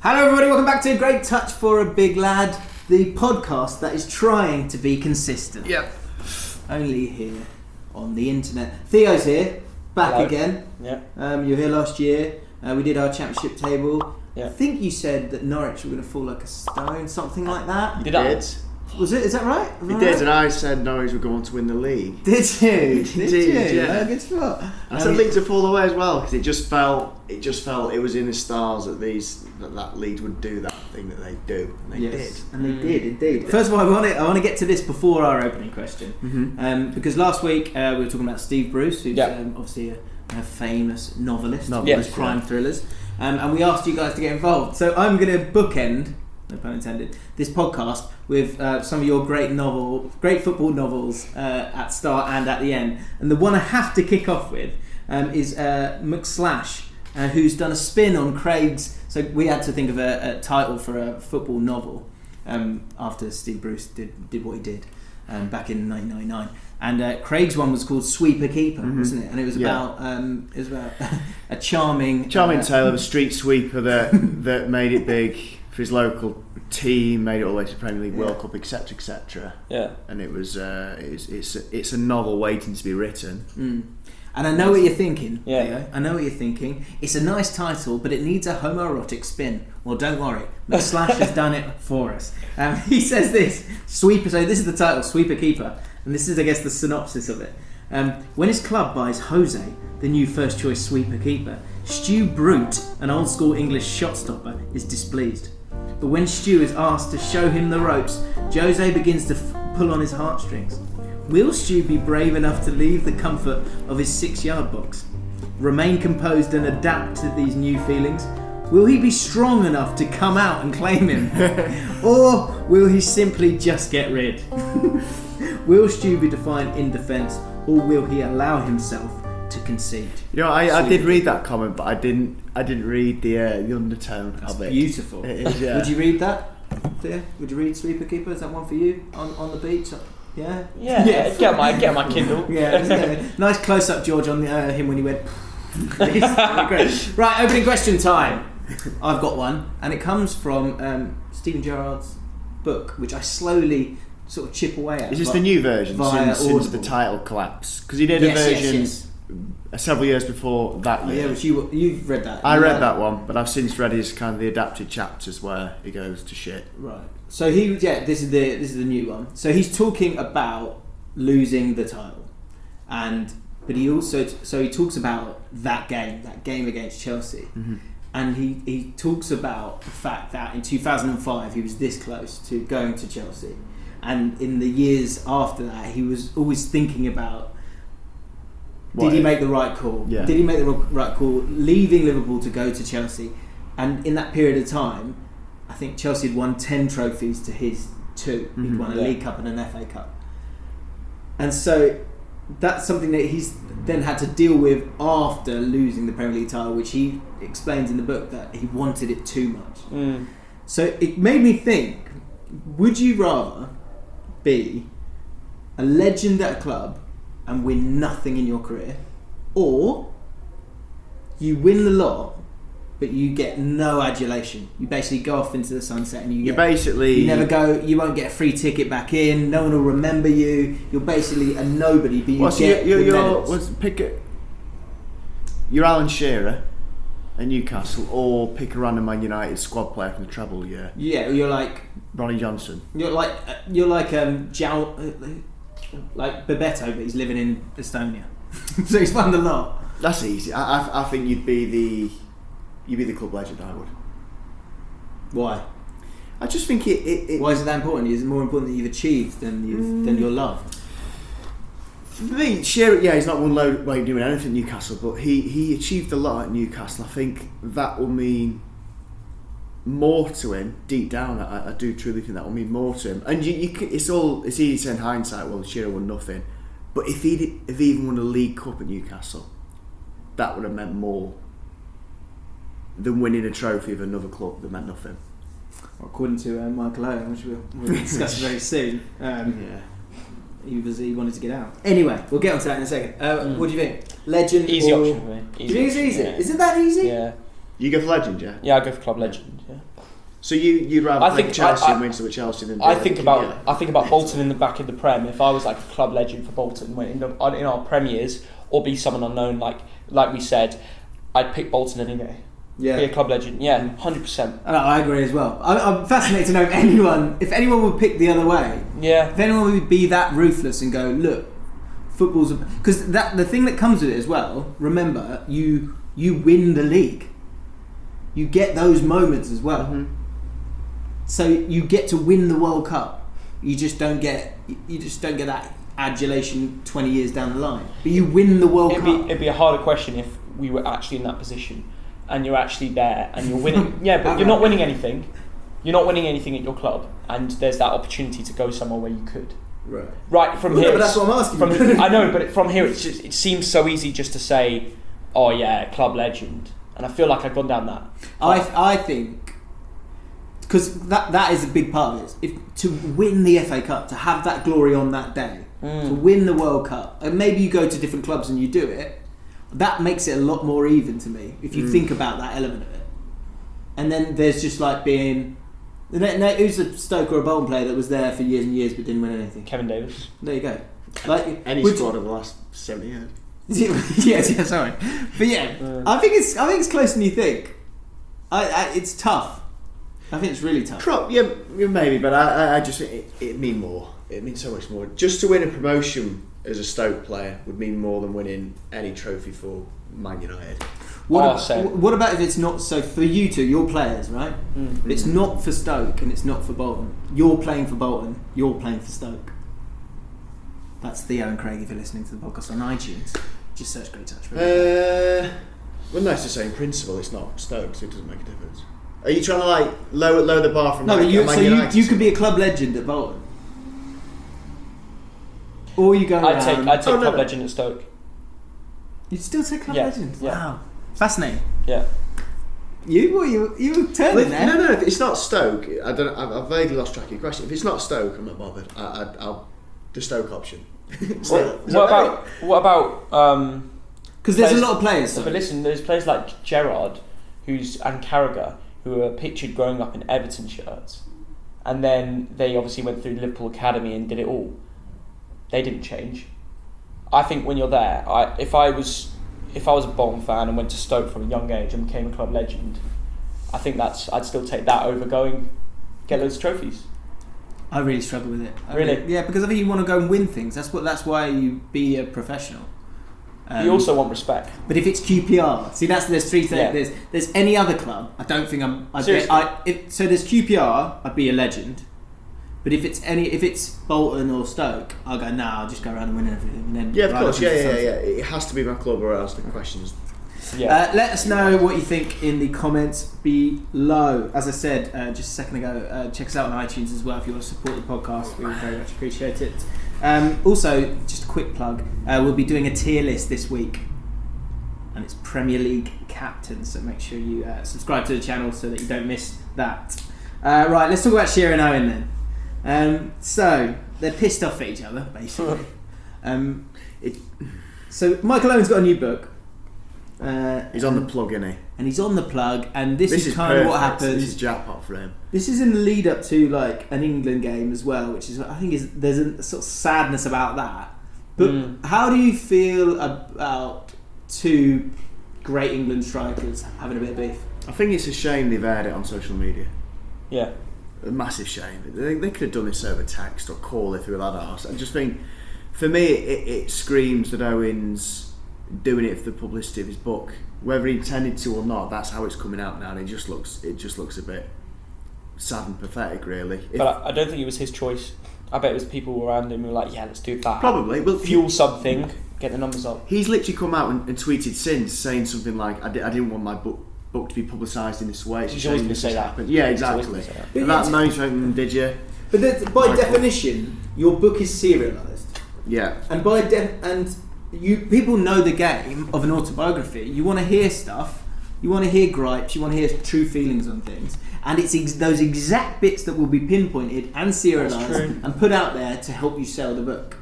Hello everybody, welcome back to Great Touch for a Big Lad, the podcast that is trying to be consistent. Yep. Only here on the internet. Theo's here, back Hello. Again. Yeah. You were here last year. We did our championship table. Yeah. I think you said that Norwich were going to fall like a stone, something like that. Did I? Was it? Is that right? He did, and I said Norwich were going to win the league. Did you? Did you? Yeah. Good spot. I said Leeds would fall away as well because it just felt it was in the stars that that Leeds would do that thing that they do, and they did. And they did indeed. First of all, I want to get to this before our opening question, because last week we were talking about Steve Bruce, who's obviously a famous novelist, crime thrillers, and we asked you guys to get involved. So I'm going to bookend, no pun intended, this podcast with some of your great football novels at start and at the end. And the one I have to kick off with is McSlash, who's done a spin on Craig's. So we had to think of a title for a football novel after Steve Bruce did what he did back in 1999. And Craig's one was called Sweeper Keeper, wasn't it? And it was about a charming tale of a street sweeper that made it big for his local team, made it all the way to the Premier League, World Cup, etc., etc. Yeah. And it was it's a novel waiting to be written. And I know what you're thinking, yeah. Theo. I know what you're thinking. It's a nice title, but it needs a homoerotic spin. Well, don't worry. McSlash has done it for us. He says this, Sweeper, so this is the title, Sweeper Keeper. And this is, I guess, the synopsis of it. When his club buys Jose, the new first-choice sweeper keeper, Stu Brute, an old-school English shot-stopper, is displeased. But when Stu is asked to show him the ropes, Jose begins to pull on his heartstrings. Will Stu be brave enough to leave the comfort of his 6-yard box? Remain composed and adapt to these new feelings? Will he be strong enough to come out and claim him? Or will he simply just get rid? Will Stu be defiant in defence, or will he allow himself to concede? You know, I did read that comment, but I didn't read the undertone of it. Beautiful. It is, yeah. Would you read that, Theo? Would you read Sweeper Keeper? Is that one for you on the beach? Yeah. Yeah. Get my Kindle. Yeah. Nice close up, George, on him when he went. Great. Right, opening question time. I've got one, and it comes from Stephen Gerrard's book, which I slowly sort of chip away at. Is this the new version since the title collapse? Because he did a version several years before that year. Yeah, which you've read that. I read that one, but I've since read his kind of the adapted chapters where he goes to shit. Right. So this is the new one. So he's talking about losing the title, but he also he talks about that game against Chelsea, and he talks about the fact that in 2005 he was this close to going to Chelsea, and in the years after that he was always thinking about. Did he make the right call? Yeah. Did he make the right call leaving Liverpool to go to Chelsea? And in that period of time, I think Chelsea had won 10 trophies to his 2. He'd won a League Cup and an FA Cup. And so that's something that he's then had to deal with after losing the Premier League title, which he explains in the book that he wanted it too much. So it made me think, would you rather be a legend at a club and win nothing in your career, or you win the lot but you get no adulation? You basically go off into the sunset and you never go, you won't get a free ticket back in, no one will remember you, you're basically a nobody, but you're Alan Shearer at Newcastle, or pick a random Man United squad player from the treble year. Yeah, you're like Ronnie Johnson. You're like like Bebeto, but he's living in Estonia. So he's won the lot. That's easy. I think you'd be the club legend. I would. Why? I just think it. Why is it that important? Is it more important that you've achieved than you're loved? For me, Shearer, he's not one load way doing anything at Newcastle, but he achieved a lot at Newcastle. I think that will mean more to him deep down. I do truly think that will mean more to him. And it's easy to say in hindsight, well, Shearer won nothing, but if he even won a League Cup at Newcastle, that would have meant more than winning a trophy of another club that meant nothing. According to Michael Owen, which we'll discuss very soon, he wanted to get out. Anyway, we'll get onto that in a second. What do you think? Legend easy or... option for me. Do you think it's easy? Yeah. Is it that easy? Yeah. You go for legend, yeah? Yeah, I go for club legend. Yeah. So you'd rather I play think- Chelsea I- and win with Chelsea than... I think about Bolton in the back of the Prem. If I was like a club legend for Bolton in our Prem years, or be someone unknown, like we said, I'd pick Bolton any day. Yeah. Be a club legend. Yeah, 100%. I agree as well. I'm fascinated to know if anyone would pick the other way. Yeah. If anyone would be that ruthless and go, look, football's... Because the thing that comes with it as well, remember, you win the league. You get those moments as well. Mm-hmm. So you get to win the World Cup. You just don't get that adulation 20 years down the line. But you win the World Cup. It'd be a harder question if we were actually in that position and you're actually there and you're winning. Yeah, but you're not winning anything. You're not winning anything at your club, and there's that opportunity to go somewhere where you could. Right from here. But that's what I'm asking. I know, but from here, it seems so easy just to say, "Oh yeah, club legend," and I feel like I've gone down that. I think because that is a big part of it. If to win the FA Cup, to have that glory on that day, to win the World Cup, and maybe you go to different clubs and you do it. That makes it a lot more even to me if you think about that element of it. And then there's just like being... Who's a Stoke or a Bolton player that was there for years and years but didn't win anything? Kevin Davis. There you go. Like any squad of the last 70 years. yes, sorry. But yeah, I think it's closer than you think. It's tough. I think it's really tough. Yeah, maybe, but I just think it means more. It means so much more. Just to win a promotion as a Stoke player would mean more than winning any trophy for Man United. What about if it's not so for you two, you're players, right? Mm-hmm. It's not for Stoke and it's not for Bolton. You're playing for Bolton, you're playing for Stoke. That's Theo and Craig if you're listening to the podcast on iTunes. Just search Great Touch. Well, no, it's the same principle. It's not Stoke, so it doesn't make a difference. Are you trying to like lower the bar from Man United? You could be a club legend at Bolton. Or you go I'd take club legend at Stoke. You'd still take club legend? Yeah. Wow. Fascinating. Yeah. You were turning there. No, if it's not Stoke, I've vaguely lost track of your question. If it's not Stoke, I'm not bothered. I'll the Stoke option. What about because there's a lot of players. But listen, there's players like Gerrard and Carragher who are pictured growing up in Everton shirts, and then they obviously went through Liverpool Academy and did it all. They didn't change. I think when you're there, if I was a Bolton fan and went to Stoke from a young age and became a club legend, I think I'd still take that over going get loads of trophies. I really struggle with it. Really? Yeah, because I think you want to go and win things. That's why you be a professional. You also want respect. But if it's QPR, see there's three things. Yeah. There's any other club. I don't think so there's QPR. I'd be a legend. But if it's Bolton or Stoke, I'll go. I'll just go around and win everything. And then of course, yeah. It has to be my club, or else the questions. Yeah. Let us know what you think in the comments below. As I said just a second ago, check us out on iTunes as well if you want to support the podcast. We would very much appreciate it. Also, just a quick plug, we'll be doing a tier list this week, and it's Premier League captains, so make sure you subscribe to the channel so that you don't miss that. Right, let's talk about Shearer and Owen then. So they're pissed off at each other basically. So Michael Owen's got a new book. He's on the plug, isn't he? And he's on the plug, and this is kind perfect. of what happens. This is jackpot for him. This is in the lead up to like an England game as well, which is I think there's a sort of sadness about that. But how do you feel about two great England strikers having a bit of beef? I think it's a shame they've aired it on social media. Yeah. A massive shame. They could have done this over text or call if they were that arse. I just think, for me, it screams that Owen's doing it for the publicity of his book. Whether he intended to or not, that's how it's coming out now, and it just looks a bit sad and pathetic, really. But I don't think it was his choice. I bet it was people around him who were like, yeah, let's do that. Probably. Well, fuel something, get the numbers up. He's literally come out and tweeted since saying something like, I didn't want my book to be publicised in this way. He's always going to say that. Yeah, exactly. That moment, did you? But by definition, your book is serialised. Yeah. And people know the game of an autobiography. You want to hear stuff, you want to hear gripes, you want to hear true feelings on things, and it's those exact bits that will be pinpointed and serialised and put out there to help you sell the book.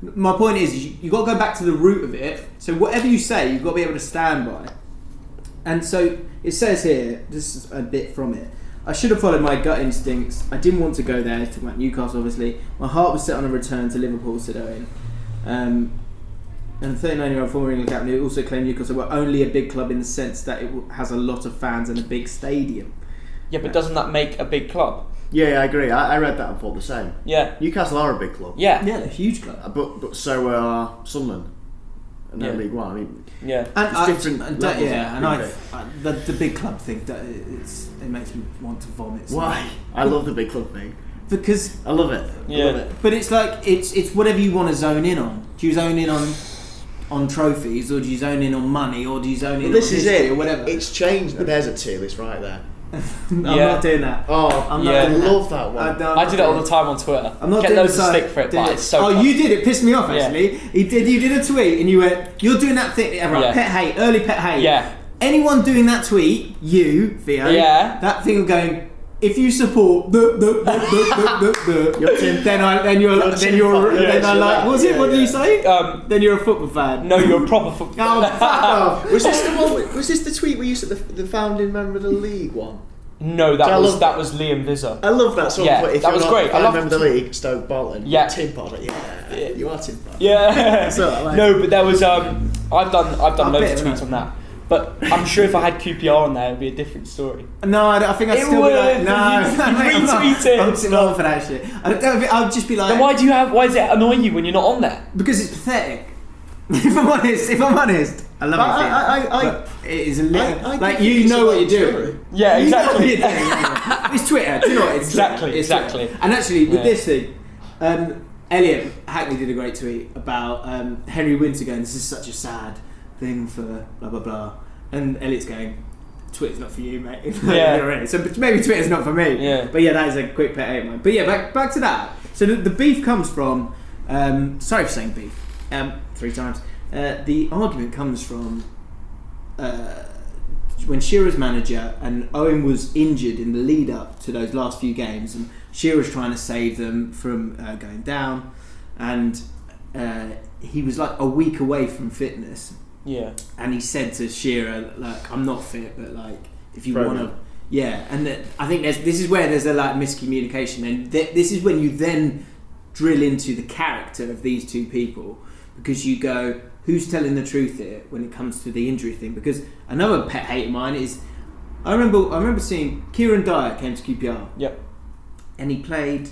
My point is you've got to go back to the root of it. So whatever you say, you've got to be able to stand by. And so It says here, this is a bit from it. I should have followed my gut instincts. I didn't want to go there. Talking about Newcastle, obviously. My heart was set on a return to Liverpool, said Owen. And the 39-year-old former England captain who also claimed Newcastle were only a big club in the sense that it has a lot of fans and a big stadium. Yeah, but doesn't that make a big club? Yeah, I agree. I read that and thought the same. Yeah. Newcastle are a big club. Yeah. Yeah, a huge club. But so are Sunderland. And they're League One. I mean, yeah. And it's different levels. The big club thing, it makes me want to vomit. Why? I love the big club thing. Because I love it. Yeah. I love it. But it's like it's whatever you want to zone in on. Do you zone in on trophies, or do you zone in on money, or do you zone in on history, or whatever? It's changed. There's a tier list right there. I'm not doing that. Oh, I'm not I doing love that one. I did it all the time on Twitter. I'm not Get doing loads of stick for it, but it's so you did it. Pissed me off actually. Yeah. You did a tweet and you went, "You're doing that thing." Right, pet hate, early pet hate. Yeah. Anyone doing that tweet, you Theo. Yeah. That thing of going. If you support then what did you say? Then you're a football fan. No, you're a proper football fan. Oh, fuck off. Was this the one? Was this the tweet we used at the founding member of the league one? No, that was Liam Vizzer. I love that song. Yeah, If that you're was not great. I love member of the league, Stoke Bolton. Yeah. Tim Pod. Yeah, you are Tim Pod. Yeah. No, but there was I've done loads of bit, tweets on that. But I'm sure if I had QPR on there, it'd be a different story. No, I think I'd It still be like, would. no, You retweet it. I'm too old for that shit. I'd just be like, Then why does it annoy you when you're not on there? because it's pathetic. If I'm honest, I love it. It is a little like you know what you're doing. Yeah, You know what exactly. you're doing. It's Twitter. Do you know what? It's Exactly. Twitter. And actually, with this thing, Elliot Hackney did a great tweet about Henry Winter going, "This is such a sad thing for blah blah blah," and Elliot's going, "Twitter's not for you, mate." Yeah. So maybe Twitter's not for me. Yeah. But yeah, that is a quick pet hate of mine. But yeah, back to that. So the beef comes from. Sorry for saying beef. 3 times. The argument comes from when Shearer's manager and Owen was injured in the lead up to those last few games, and Shearer's trying to save them from going down, and he was like a week away from fitness. Yeah. And he said to Shearer, like, "I'm not fit, but like, if you want to." Yeah, and I think this is where there's a like miscommunication, and this is when you then drill into the character of these two people, because you go, who's telling the truth here when it comes to the injury thing? Because another pet hate of mine is, I remember seeing Kieran Dyer came to QPR. Yep. And he played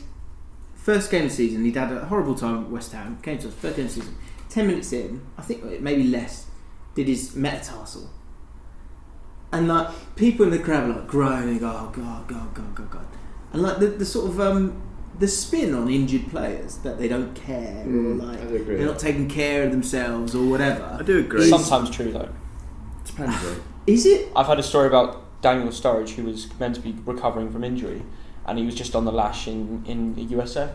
first game of the season. He'd had a horrible time at West Ham. Came to us first game of the season. 10 minutes in, I think maybe less, did his metatarsal. And like people in the crowd were like groaning, "Oh God!" And like the sort of the spin on injured players that they don't care or like they're not taking care of themselves or whatever. I do agree. Sometimes true though. Depends. Is it? I've had a story about Daniel Sturridge, who was meant to be recovering from injury, and he was just on the lash in the USA.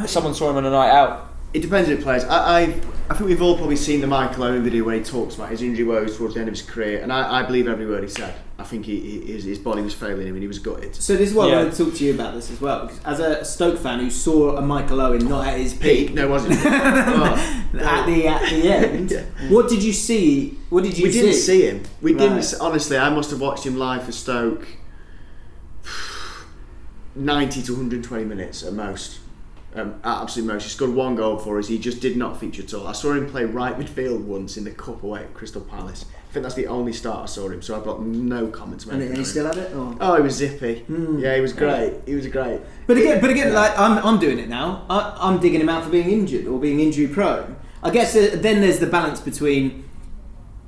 Someone saw him on a night out. It depends who it plays. I think we've all probably seen the Michael Owen video where he talks about his injury woes towards the end of his career, and I believe every word he said. I think his body was failing him and he was gutted. So this is why I want to talk to you about this as well, because as a Stoke fan who saw a Michael Owen not at his peak, No, wasn't it? at the end, Yeah. what did you see? What did you see? We didn't see him. We Right. didn't. Honestly, I must have watched him live for Stoke 90 to 120 minutes at most. At absolute most. He scored 1 goal for us. He just did not feature at all. I saw him play right midfield once in the cup away at Crystal Palace. I think that's the only start I saw him, so I've got no comment to make. And he still had it? Or? Oh, he was zippy. Yeah, he was great. He was great. But again, like I'm doing it now. I'm digging him out for being injured or being injury prone. I guess then there's the balance between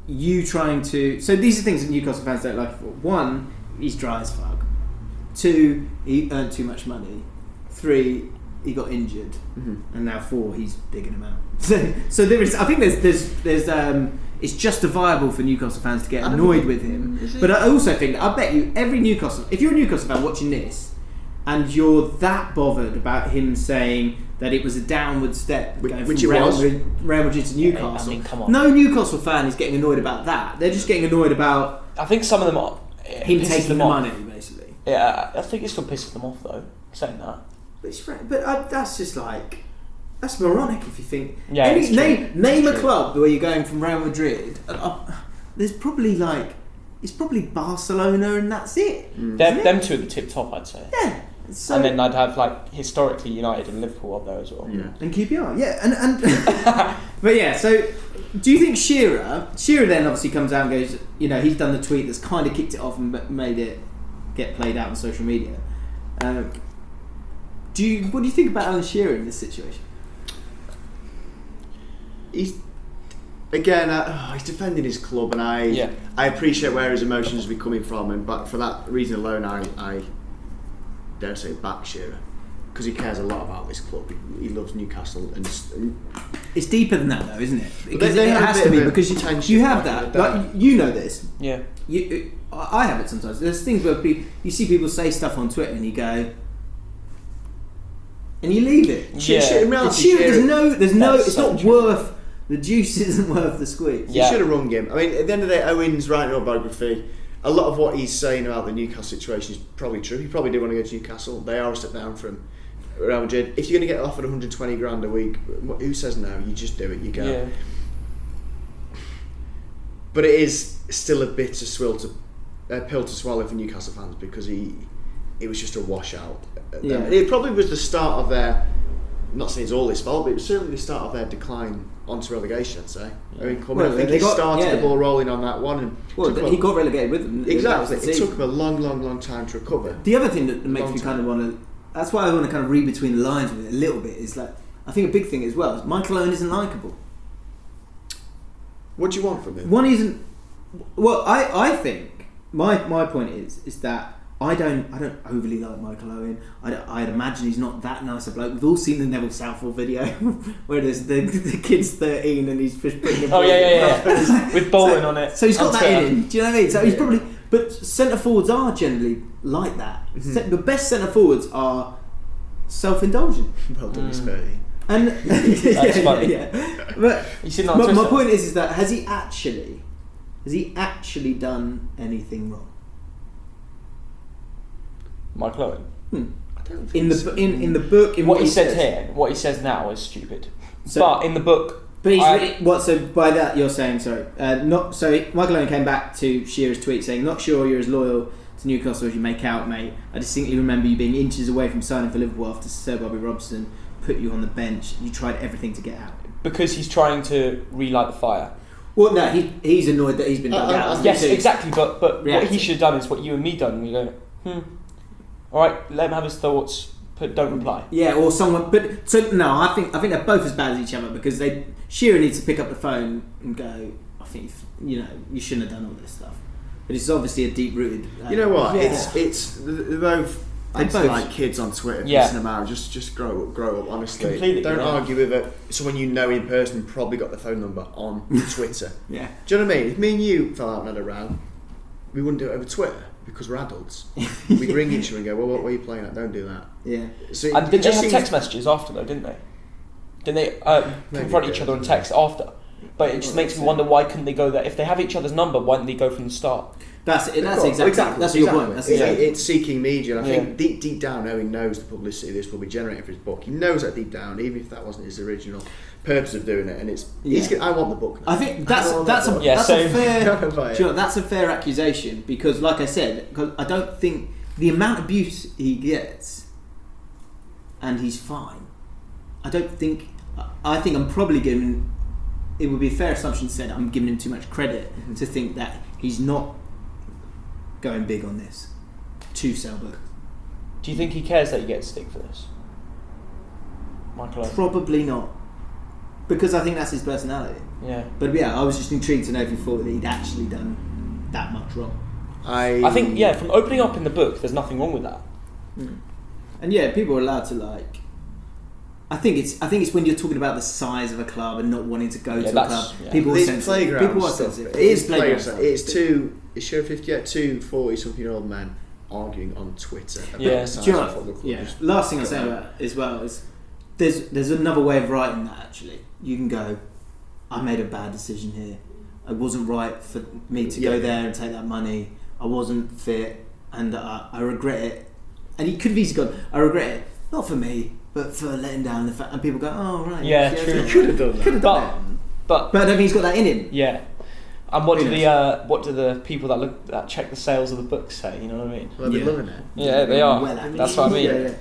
you trying to. So these are things that Newcastle fans don't like it for. 1, he's dry as fuck. 2, he earned too much money. 3, he got injured, and now 4, he's digging him out. So there is. I think there's it's justifiable for Newcastle fans to get annoyed with him. But I also think that I bet you every Newcastle, if you're a Newcastle fan watching this, and you're that bothered about him saying that it was a downward step going which from it Real Madrid to Newcastle. I mean, come on. No Newcastle fan is getting annoyed about that. They're just getting annoyed about I think some of them are him taking the money, basically. Yeah, I think it still pisses them off though, saying that. But that's just like, that's moronic if you think. Yeah, name a club where you're going from Real Madrid. There's probably like it's probably Barcelona and that's it. Them two are the tip top, I'd say. Yeah. So, and then I'd have like historically United and Liverpool up there as well. Yeah. And QPR, yeah, and but yeah. So, do you think Shearer then obviously comes out and goes, he's done the tweet that's kind of kicked it off and made it get played out on social media. What do you think about Alan Shearer in this situation? He's defending his club, and I appreciate where his emotions are coming from, but for that reason alone, I dare say back Shearer, because he cares a lot about this club. He loves Newcastle, and it's deeper than that, though, isn't it? Because it has to be, because you have that. Like, you know this. Yeah. I have it sometimes. There's things where you see people say stuff on Twitter, and you go, and you leave it. In reality, there's no. It's not worth. The juice isn't worth the squeeze. You should have rung him. I mean, at the end of the day, Owen's writing an autobiography. A lot of what he's saying about the Newcastle situation is probably true. He probably did want to go to Newcastle. They are a step down from Real Madrid. If you're going to get offered 120 grand a week, who says no? You just do it. You go. Yeah. But it is still a bitter pill to swallow for Newcastle fans, because it was just a washout. Yeah. It probably was the start of their. I'm not saying it's all his fault, but it was certainly the start of their decline onto relegation, I'd say. Yeah. I think he started the ball rolling on that one. And he got relegated with them. Exactly. It took him a long time to recover. The other thing that makes me kind of want to... That's why I want to kind of read between the lines with it a little bit, is like, I think a big thing as well is Michael Owen isn't likeable. What do you want from him? One isn't... Well, I think... My point is that I don't overly like Michael Owen. I'd imagine he's not that nice a bloke. We've all seen the Neville Southall video where there's the kid's 13 and he's just putting him. Oh yeah. With Bolton on it. So he's got that in him. Do you know what I mean? So he's probably. But centre forwards are generally like that. Mm-hmm. The best centre forwards are self-indulgent. Well done, Miss Bertie. And That's funny. Yeah. But you see that on Twitter? My point is that has he actually done anything wrong? Michael Owen. I don't think In the book, what he said here, what he says now is stupid. But in the book, but he's so by that you're saying Michael Owen came back to Shearer's tweet saying, "Not sure you're as loyal to Newcastle as you make out, mate. I distinctly remember you being inches away from signing for Liverpool after Sir Bobby Robson put you on the bench. You tried everything to get out." Because he's trying to relight the fire. Well, no, he's annoyed that he's been dug out. Yes, exactly. But what he should have done is what you and me done. We go, all right, let him have his thoughts, but don't reply. Yeah, or someone. But so no, I think they're both as bad as each other, because Shearer needs to pick up the phone and go, I think you shouldn't have done all this stuff. But it's obviously a deep rooted. You know what? It's they're both. It's like kids on Twitter pissing them out. Just grow up. Honestly, completely. Don't argue with it. Someone you know in person probably got the phone number on Twitter. Yeah. Do you know what I mean? If me and you fell out and had a row, we wouldn't do it over Twitter. Because we're adults, we'd ring each other and go, "Well, what are you playing at? Don't do that." Yeah. So and did they have text messages after though? Didn't they? Didn't they confront each other on text after? But it just makes me wonder, why couldn't they go there? If they have each other's number, why didn't they go from the start? That's exactly. That's your point. That's exactly. It's seeking media, and I think deep down, Owen knows the publicity this will be generating for his book. He knows that deep down, even if that wasn't his original purpose of doing it. And I want the book now. I think that's a fair accusation, because, like I said, I don't think the amount of abuse he gets, and he's fine. I think I'm probably giving. It would be a fair assumption to say that I'm giving him too much credit to think that he's not going big on this to sell books. Do you think he cares that he gets stick for this, Michael Owen? Probably not, because I think that's his personality. Yeah. But yeah, I was just intrigued to know if he thought that he'd actually done that much wrong. I think from opening up in the book, there's nothing wrong with that. And yeah, people are allowed to like. I think it's when you're talking about the size of a club and not wanting to go to a club. Yeah. People are sensitive. Playground People are stuff. sensitive. It is playground stuff. It's two 40-something-year-old men arguing on Twitter about the size of a football club. Yeah. Last thing I'll say about it as well is there's another way of writing that. Actually, you can go, I made a bad decision here. It wasn't right for me to go there and take that money. I wasn't fit, and I regret it. And he could have easily gone, I regret it, not for me, but for letting down the fact. And people go, oh right, yeah, true. He could have done that. But I don't think he's got that in him. Yeah, And what do the people that check the sales of the books say? You know what I mean? Well, they're loving it. Yeah, they are. Well, That's what I mean. Yeah.